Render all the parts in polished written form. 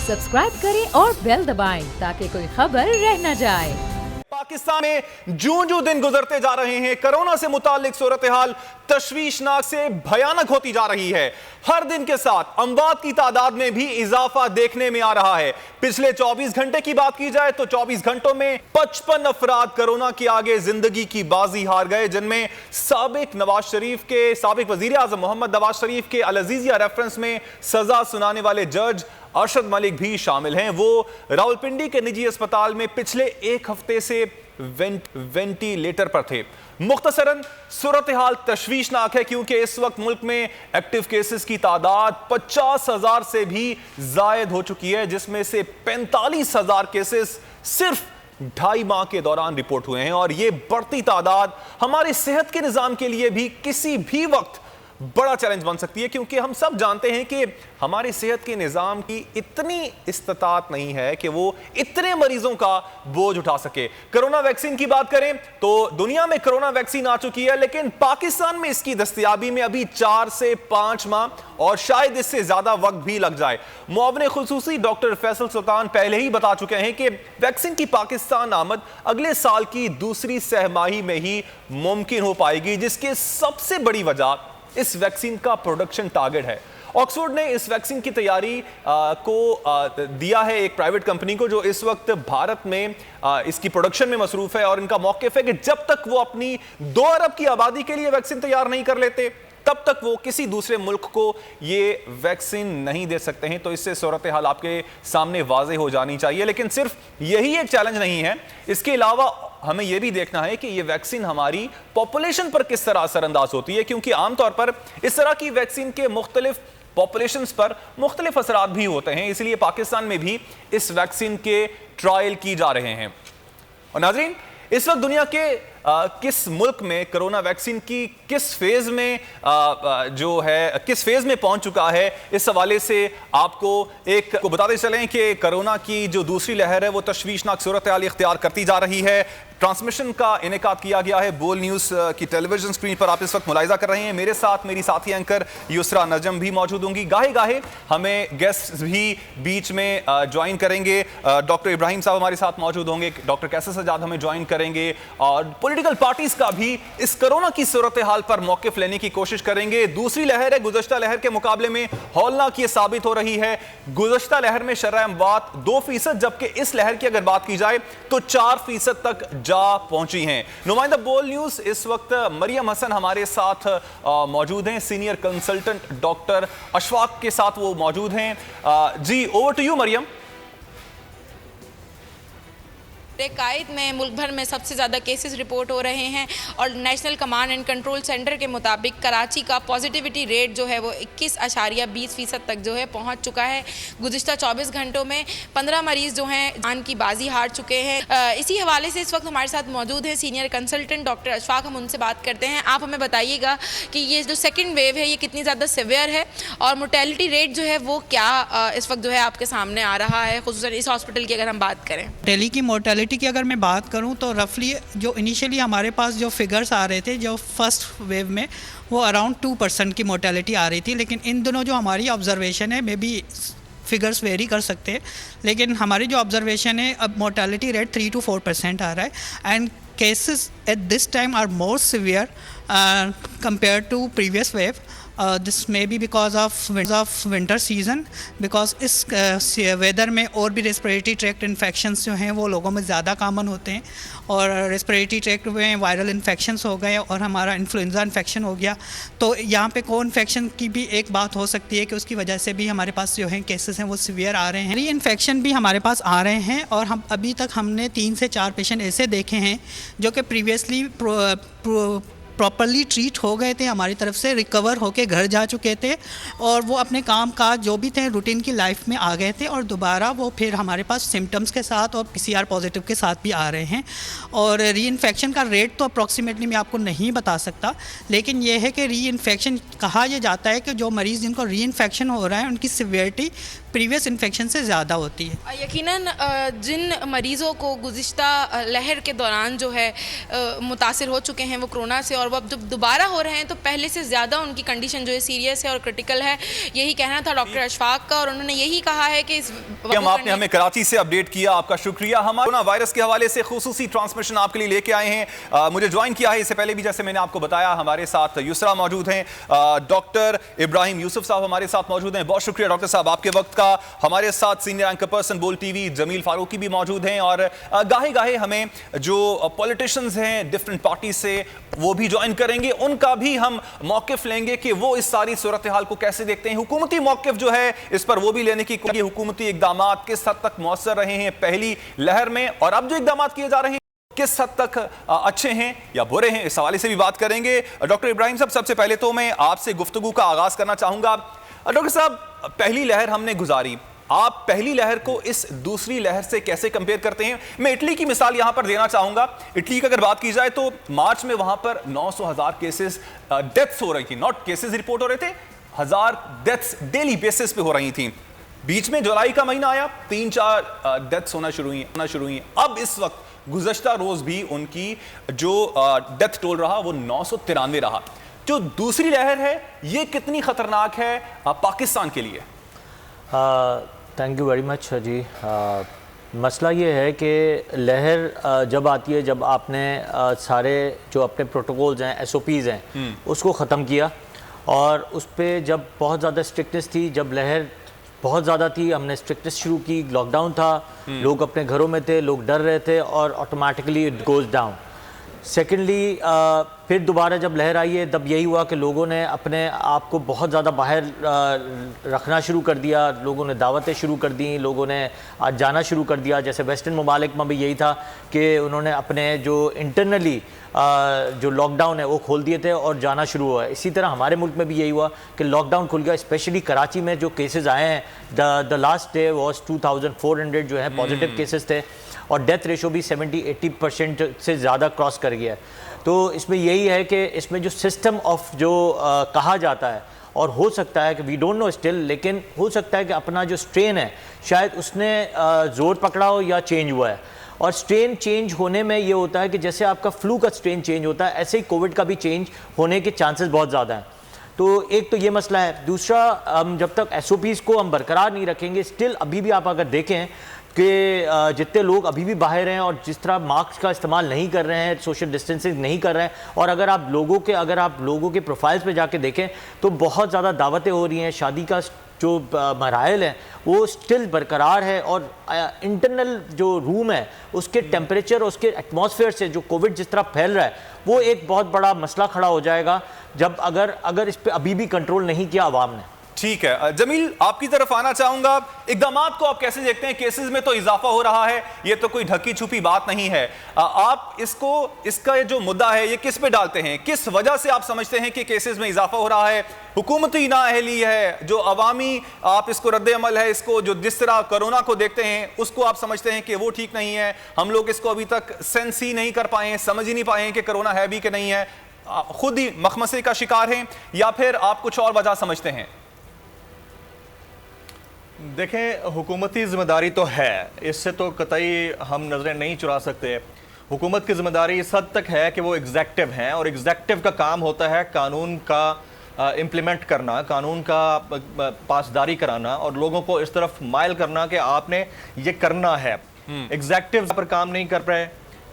Subscribe करें और bell दबाएं ताकि कोई खबर रह न जाए। पाकिस्तान में जूं दिन गुजरते जा रहे हैं, कोरोना से मुतालिक सूरत हाल तशवीशनाक से भयानक होती जा रही है। हर दिन के साथ अमवात की तादाद में भी इजाफा देखने में आ रहा है। पिछले 24 घंटे की बात की जाए तो 24 घंटों में 55 अफराद कोरोना के आगे जिंदगी की बाजी हार गए, जिनमें साबिक वजीर आजम मोहम्मद नवाज शरीफ के अल अजीजिया रेफरेंस में सजा सुनाने वाले जज अरशद मलिक भी शामिल हैं। वो रावलपिंडी के निजी अस्पताल में पिछले एक हफ्ते से वेंटिलेटर पर थे। मुख्तसरन सूरत हाल तशवीशनाक है क्योंकि इस वक्त मुल्क में एक्टिव केसेस की तादाद 50,000 से भी जायद हो चुकी है, जिसमें से 45,000 केसेस सिर्फ 2.5 माह के दौरान रिपोर्ट हुए हैं। और ये बढ़ती तादाद हमारे सेहत के निजाम के लिए भी किसी भी वक्त बड़ा चैलेंज बन सकती है, क्योंकि हम सब जानते हैं कि हमारे सेहत के निजाम की इतनी इस्तात नहीं है कि वो इतने मरीजों का बोझ उठा सके। कोरोना वैक्सीन की बात करें तो दुनिया में कोरोना वैक्सीन आ चुकी है, लेकिन पाकिस्तान में इसकी दस्तयाबी में अभी 4 से 5 माह और शायद इससे ज्यादा वक्त भी लग जाए। मुआविन खुसूसी डॉक्टर फैसल सुल्तान पहले ही बता चुके हैं कि वैक्सीन की पाकिस्तान आमद अगले साल की दूसरी सहमाही में ही मुमकिन हो पाएगी, जिसकी सबसे बड़ी वजह इस वैक्सीन का प्रोडक्शन टारगेट है। ऑक्सफोर्ड ने इस वैक्सीन की तैयारी को दिया है एक प्राइवेट कंपनी को, जो इस वक्त भारत में इसकी प्रोडक्शन में मसरूफ है। और इनका मौक़िफ़ है कि जब तक वो अपनी 2 अरब की आबादी के लिए वैक्सीन तैयार नहीं कर लेते, तब तक वो किसी दूसरे मुल्क को ये वैक्सीन नहीं दे सकते हैं। तो इससे सूरत हाल आपके सामने वाज़ेह हो जानी चाहिए। लेकिन सिर्फ यही एक चैलेंज नहीं है, इसके अलावा हमें यह भी देखना है कि ये वैक्सीन हमारी पॉपुलेशन पर किस तरह असरअंदाज होती है, क्योंकि आमतौर पर इस तरह की वैक्सीन के मुख्तलिफ पॉपुलेशंस पर मुख्तलिफ असरात भी होते हैं। इसलिए पाकिस्तान में भी इस वैक्सीन के ट्रायल की जा रहे हैं। और नाज़रीन, इस वक्त दुनिया के किस मुल्क में कोरोना वैक्सीन की किस फेज में किस फेज में पहुंच चुका है, इस हवाले से आपको बताते चलें कि कोरोना की जो दूसरी लहर है वो तशवीशनाक सूरत हाल इख्तियार करती जा रही है। ट्रांसमिशन का इनेकाद किया गया है बोल न्यूज़ की टेलीविजन स्क्रीन पर, आप इस वक्त मुलाहिजा कर रहे हैं। मेरे साथ मेरी साथी एंकर युसरा नजम भी मौजूद होंगी। गाहे गाहे हमें गेस्ट भी बीच में ज्वाइन करेंगे। डॉक्टर इब्राहिम साहब हमारे साथ मौजूद होंगे, डॉक्टर कैसर सजाद हमें ज्वाइन करेंगे, और पॉलिटिकल पार्टीज का भी इस कोरोना की सूरत हाल पर मौक़िफ़ लेने की कोशिश करेंगे। दूसरी लहर है, गुज़श्ता लहर के मुकाबले में हौलनाक ये साबित हो रही है। गुज़श्ता लहर में शरह अमवात 2%, जबकि इस लहर की अगर बात की जाए तो 4% तक जा पहुंची हैं। नुमाइंदा बोल न्यूज़ इस वक्त मरियम हसन हमारे साथ मौजूद हैं, सीनियर कंसल्टेंट डॉक्टर अशफाक के साथ वो मौजूद हैं। जी, ओवर टू यू मरियम। कायद में मुल्क भर में सबसे ज़्यादा केसेस रिपोर्ट हो रहे हैं और national command and control centre के मुताबिक कराची का पॉजिटिविटी रेट जो है वो 21.20% तक जो है पहुंच चुका है। गुज़िश्ता 24 घंटों में 15 मरीज़ जो हैं जान की बाजी हार चुके हैं। इसी हवाले से इस वक्त हमारे साथ मौजूद हैं सीनियर कंसल्टेंट डॉक्टर अशफाक, हम उनसे बात करते हैं। आप हमें बताइएगा कि ये जो सेकेंड वेव है ये कितनी ज़्यादा सिवियर है और मोर्टेलिटी रेट जो है वो क्या इस वक्त जो है आपके सामने आ रहा है, खुसूसन इस हॉस्पिटल की अगर हम बात करें। दिल्ली की मोर्टेलिटी की अगर मैं बात करूं तो रफली जो इनिशियली हमारे पास जो फिगर्स आ रहे थे जो फर्स्ट वेव में, वो अराउंड 2% की मोर्टेलिटी आ रही थी। लेकिन इन दिनों जो हमारी ऑब्जर्वेशन है, मे बी फिगर्स वेरी कर सकते हैं, लेकिन हमारी जो ऑब्जर्वेशन है अब मोर्टेलिटी रेट 3 to 4% आ रहा है। And cases at this time are more severe compare to previous wave. This may be because of winter season, because इस वेदर में और भी रेस्पिरेटरी ट्रैक्ट इन्फेक्शंस जो हैं वो लोगों में ज़्यादा कॉमन होते हैं, और रेस्पिरेटरी ट्रैक्ट में वायरल इन्फेक्शंस हो गए और हमारा इन्फ्लुएंजा इन्फेक्शन हो गया। तो यहाँ पे को इन्फेक्शन की भी एक बात हो सकती है कि उसकी वजह से भी हमारे पास जो है केसेस हैं वो सीवियर आ रहे हैं। री इन्फेक्शन भी हमारे पास आ रहे हैं, और हम अभी तक हमने 3 से 4 पेशेंट ऐसे देखे हैं जो कि प्रीवियसली प्रॉपरली ट्रीट हो गए थे, हमारी तरफ से रिकवर होके घर जा चुके थे, और वो अपने काम काज जो भी थे रूटीन की लाइफ में आ गए थे, और दोबारा वो फिर हमारे पास सिम्टम्स के साथ और PCR पॉजिटिव के साथ भी आ रहे हैं। और री इन्फेक्शन का रेट तो अप्रॉक्सीमेटली मैं आपको नहीं बता सकता, लेकिन ये है कि री इन्फेक्शन कहा यह जाता है कि जो मरीज़ जिनको री इन्फेक्शन हो रहा है उनकी सिवियरिटी प्रीवियस इन्फेक्शन से ज़्यादा होती है। यकीनन जिन मरीज़ों को गुज़िश्ता लहर के दौरान जो है मुतासिर हो चुके हैं वो कोरोना से, और वो अब जब दोबारा हो रहे हैं तो पहले से ज़्यादा उनकी कंडीशन जो है सीरियस है और क्रिटिकल है, यही कहना था डॉक्टर अशफाक का। और उन्होंने यही कहा है कि आपने हमें कराची से अपडेट किया, आपका शुक्रिया। हम कोरोना वायरस के हवाले से खुसूसी ट्रांसमिशन आपके लिए लेके आए हैं। मुझे ज्वाइन किया है इससे पहले भी, जैसे मैंने आपको बताया, हमारे साथ युसरा मौजूद हैं, डॉक्टर इब्राहिम यूसुफ साहब हमारे साथ मौजूद हैं। बहुत शुक्रिया डॉक्टर साहब आपके वक्त का। हमारे साथ सीनियर एंकर पर्सन बोल टीवी जमील फारूकी भी मौजूद हैं, और गाहे गाहे हमें जो पॉलिटिशियंस हैं डिफरेंट पार्टी से वो भी ज्वाइन करेंगे, उनका भी हम मौकिफ लेंगे कि वो इस सारी सूरत हाल को कैसे देखते हैं। हुकूमती मौकिफ जो है इस पर वो भी लेने की, हुकूमती इकदाम किस हद तक मौसर रहे हैं पहली लहर में, और अब जो इकदाम किए जा रहे हैं किस हद तक अच्छे हैं या बुरे हैं, इस हवाले से भी बात करेंगे। डॉक्टर इब्राहिम साहब, सबसे पहले तो मैं आपसे गुफ्तगू का आगाज करना चाहूंगा। डॉक्टर साहब, पहली लहर हमने गुजारी, आप पहली लहर को इस दूसरी लहर से कैसे कंपेयर करते हैं? मैं इटली की मिसाल यहां पर देना चाहूंगा। इटली की अगर बात की जाए तो मार्च में वहां पर 900,000 केसेस डेथ्स हो रही थी, नॉट केसेस रिपोर्ट हो रहे थे, 1000 डेथ्स डेली बेसिस पे हो रही थी। बीच में जुलाई का महीना आया, 3-4 डेथ्स होना शुरू हुई। अब इस वक्त गुज़श्ता रोज भी उनकी जो डेथ टोल रहा वो 993 रहा। जो दूसरी लहर है ये कितनी खतरनाक है पाकिस्तान के लिए? थैंक यू वेरी मच जी। मसला ये है कि लहर जब आती है, जब आपने सारे जो अपने प्रोटोकॉल्स हैं, SOPs हैं, उसको ख़त्म किया, और उस पर जब बहुत ज़्यादा स्ट्रिक्टनेस थी, जब लहर बहुत ज़्यादा थी, हमने स्ट्रिक्टनेस शुरू की, लॉकडाउन था, लोग अपने घरों में थे, लोग डर रहे थे, और automatically it goes down. Secondly फिर दोबारा जब लहर आई है तब यही हुआ कि लोगों ने अपने आप को बहुत ज़्यादा बाहर रखना शुरू कर दिया, लोगों ने दावतें शुरू कर दी, लोगों ने आज जाना शुरू कर दिया। जैसे वेस्टर्न ममालिक में भी यही था कि उन्होंने अपने जो इंटरनली जो लॉकडाउन है वो खोल दिए थे और जाना शुरू हुआ। इसी तरह हमारे मुल्क में भी यही हुआ कि लॉकडाउन खुल गया। स्पेशली कराची में जो केसेस आए हैं, द लास्ट डे वॉज 2400 जो है पॉजिटिव केसेस थे, और डेथ रेशो भी 70-80% से ज़्यादा क्रॉस कर गया। तो इसमें यही है कि इसमें जो सिस्टम ऑफ जो कहा जाता है, और हो सकता है कि वी डोंट नो स्टिल, लेकिन हो सकता है कि अपना जो स्ट्रेन है शायद उसने ज़ोर पकड़ा हो या चेंज हुआ है। और स्ट्रेन चेंज होने में ये होता है कि जैसे आपका फ्लू का स्ट्रेन चेंज होता है, ऐसे ही कोविड का भी चेंज होने के चांसेस बहुत ज़्यादा हैं। तो एक तो ये मसला है। दूसरा, जब तक SOPs को हम बरकरार नहीं रखेंगे, स्टिल अभी भी आप अगर देखें कि जितने लोग अभी भी बाहर हैं और जिस तरह मास्क का इस्तेमाल नहीं कर रहे हैं, सोशल डिस्टेंसिंग नहीं कर रहे हैं, और अगर आप लोगों के प्रोफाइल्स पे जाके देखें तो बहुत ज़्यादा दावतें हो रही हैं, शादी का जो मराइल है वो स्टिल बरकरार है, और इंटरनल जो रूम है उसके टेम्परेचर, उसके एटमॉस्फेयर से जो कोविड जिस तरह फैल रहा है वो एक बहुत बड़ा मसला खड़ा हो जाएगा जब अगर इस पर अभी भी कंट्रोल नहीं किया आवाम ने। ठीक है, जमील आपकी तरफ आना चाहूंगा। इकदामात को आप कैसे देखते हैं? केसेस में तो इजाफा हो रहा है, ये तो कोई ढकी छुपी बात नहीं है। आप इसका जो मुद्दा है ये किस पे डालते हैं? किस वजह से आप समझते हैं कि केसेस में इजाफा हो रहा है? हुकूमती नाअहली है, जो अवामी आप इसको रद्द-ए-अमल है, इसको जो जिस तरह कोरोना को देखते हैं उसको आप समझते हैं कि वो ठीक नहीं है, हम लोग इसको अभी तक सेंस ही नहीं कर पाए हैं, समझ ही नहीं पाए हैं कि कोरोना है भी कि नहीं है, खुद ही मखमसे का शिकार हैं, या फिर आप कुछ और वजह समझते हैं? देखें, हुकूमती ज़िम्मेदारी तो है, इससे तो कतई हम नज़रें नहीं चुरा सकते। हुकूमत की ज़िम्मेदारी इस हद तक है कि वो एग्जेक्टिव हैं, और एग्जेक्टिव का काम होता है कानून का इम्प्लीमेंट करना, कानून का पासदारी कराना, और लोगों को इस तरफ माइल करना कि आपने ये करना है। एग्जेक्टिव पर काम नहीं कर रहे।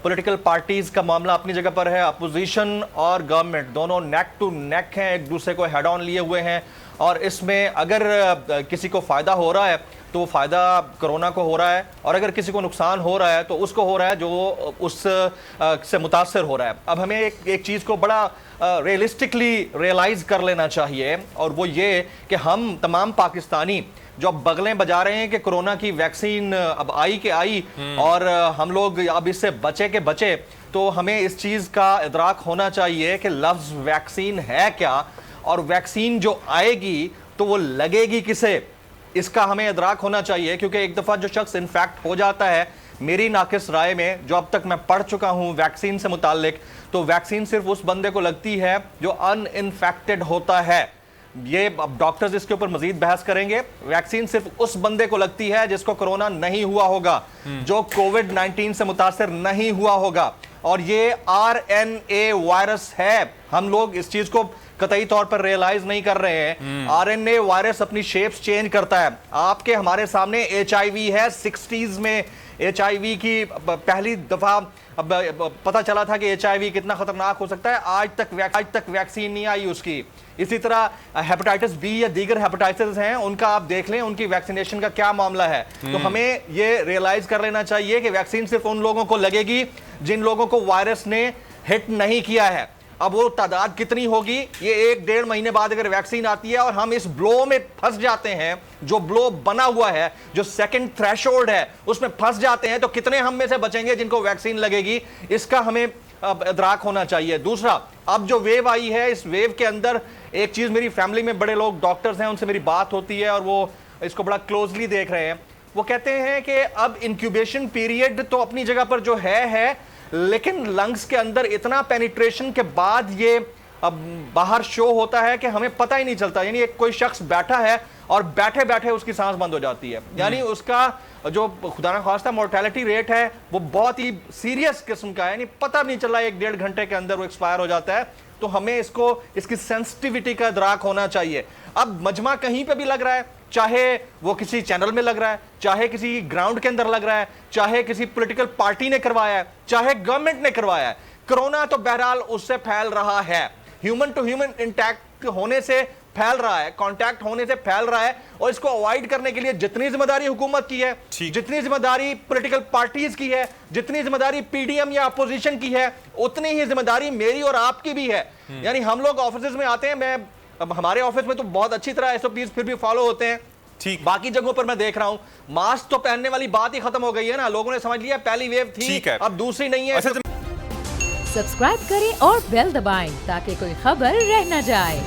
पॉलिटिकल पार्टीज़ का मामला अपनी जगह पर है, अपोजिशन और गवर्नमेंट दोनों नेक टू नेक हैं, एक दूसरे को हेड ऑन लिए हुए हैं, और इसमें अगर किसी को फ़ायदा हो रहा है तो फ़ायदा कोरोना को हो रहा है, और अगर किसी को नुकसान हो रहा है तो उसको हो रहा है जो उस से मुतासर हो रहा है। अब हमें एक चीज़ को बड़ा रियलिस्टिकली रियलाइज़ कर लेना चाहिए, और वो ये कि हम तमाम पाकिस्तानी जो अब बगलें बजा रहे हैं कि कोरोना की वैक्सीन अब आई के आई और हम लोग अब इससे बचे के बचे, तो हमें इस चीज़ का इदराक होना चाहिए कि लफ्ज़ वैक्सीन है क्या, और वैक्सीन जो आएगी तो वो लगेगी किसे, इसका हमें इदराक होना चाहिए। क्योंकि एक दफ़ा जो शख्स इन्फेक्ट हो जाता है, मेरी नाकिस राय में जो अब तक मैं पढ़ चुका हूँ वैक्सीन से मुताल्लिक, तो वैक्सीन सिर्फ उस बंदे को लगती है जो अनइन्फेक्टेड होता है। ये अब डॉक्टर्स इसके ऊपर मजीद बहस करेंगे। वैक्सीन सिर्फ उस बंदे को लगती है जिसको कोरोना नहीं हुआ होगा, जो कोविड-19 से मुतासर नहीं हुआ होगा, और ये RNA वायरस है। हम लोग इस चीज को कतई तौर पर रियलाइज नहीं कर रहे हैं। RNA वायरस अपनी शेप्स चेंज करता है। आपके हमारे सामने HIV है। 60s में HIV की पहली दफा अब पता चला था कि HIV कितना खतरनाक हो सकता है। आज तक वैक्सीन नहीं आई उसकी। इसी तरह हेपेटाइटिस B या दीगर हेपेटाइटिस हैं, उनका आप देख लें उनकी वैक्सीनेशन का क्या मामला है। तो हमें ये रियलाइज कर लेना चाहिए कि वैक्सीन सिर्फ उन लोगों को लगेगी जिन लोगों को वायरस ने हिट नहीं किया है। अब वो तादाद कितनी होगी, ये 1-1.5 महीने बाद अगर वैक्सीन आती है और हम इस ब्लो में फंस जाते हैं, जो ब्लो बना हुआ है, जो सेकंड थ्रेशोल्ड है, उसमें फंस जाते हैं, तो कितने हम में से बचेंगे जिनको वैक्सीन लगेगी, इसका हमें इदराक होना चाहिए। दूसरा, अब जो वेव आई है, इस वेव के अंदर एक चीज, मेरी फैमिली में बड़े लोग डॉक्टर्स हैं, उनसे मेरी बात होती है और वो इसको बड़ा क्लोजली देख रहे हैं। वो कहते हैं कि अब इंक्यूबेशन पीरियड तो अपनी जगह पर जो है, लेकिन लंग्स के अंदर इतना पेनिट्रेशन के बाद ये अब बाहर शो होता है कि हमें पता ही नहीं चलता। यानी एक कोई शख्स बैठा है और बैठे बैठे उसकी सांस बंद हो जाती है। यानी उसका जो खुदा ना खास्ता मोर्टेलिटी रेट है वो बहुत ही सीरियस किस्म का है। यानी पता नहीं चला 1-1.5 घंटे के अंदर वो एक्सपायर हो जाता है। तो हमें इसकी सेंसिटिविटी का इदराक होना चाहिए। अब मजमा कहीं पे भी लग रहा है, चाहे वो किसी चैनल में लग रहा है, चाहे किसी ग्राउंड के अंदर लग रहा है, चाहे किसी पॉलिटिकल पार्टी ने करवाया है, चाहे गवर्नमेंट ने करवाया है, कोरोना तो बहरहाल उससे फैल रहा है। ह्यूमन टू ह्यूमन इंटैक्ट होने से फैल रहा है, कांटेक्ट होने से फैल रहा है। और इसको अवॉइड करने के लिए जितनी जिम्मेदारी हुकूमत की है, जितनी जिम्मेदारी पॉलिटिकल पार्टीज की है, जितनी जिम्मेदारी PDM या अपोजिशन की है, उतनी ही जिम्मेदारी मेरी और आपकी भी है। यानी हम लोग ऑफिस में आते हैं, अब हमारे ऑफिस में तो बहुत अच्छी तरह SOPs फिर भी फॉलो होते हैं। ठीक, बाकी जगहों पर मैं देख रहा हूं मास्क तो पहनने वाली बात ही खत्म हो गई है ना। लोगों ने समझ लिया पहली वेव थी, अब दूसरी नहीं है। सब्सक्राइब करें और बेल दबाएं ताकि कोई खबर रह न जाए।